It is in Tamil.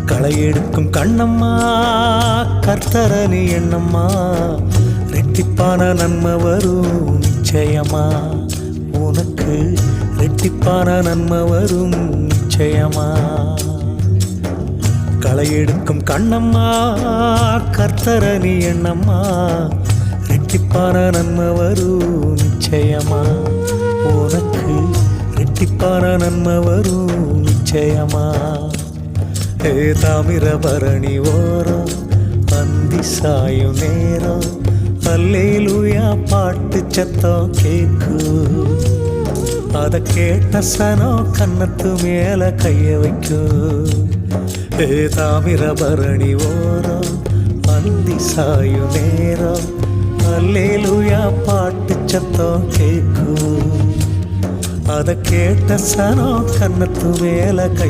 களை எடுக்கும் கண்ணம்மா கர்த்தரணி எண்ணம்மா ரெட்டிப்பான நன்மை வரும் நிச்சயமா உனக்கு ரெட்டிப்பான நன்மை வரும் நிச்சயமா களை எடுக்கும் கண்ணம்மா கர்த்தரணி எண்ணம்மா ரெட்டிப்பான நன்மை வரும் நிச்சயமா உனக்கு ரெட்டிப்பான நன்மை வரும் நிச்சயமா தாமிரபரணி ஓரம் அந்தி சாயும் நேரம் அல்லேலூயா பாட்டு சத்தம் கேக்கு அத கேட்ட சனம் கண்ணத்து மேல கைய வைக்கும் தாமிரபரணி ஓரம் அந்தி சாயும் நேரம் அல்லேலூயா பாட்டு சத்தம் கேக்கு அத கேட்ட சனம் கண்ணத்து மேல கை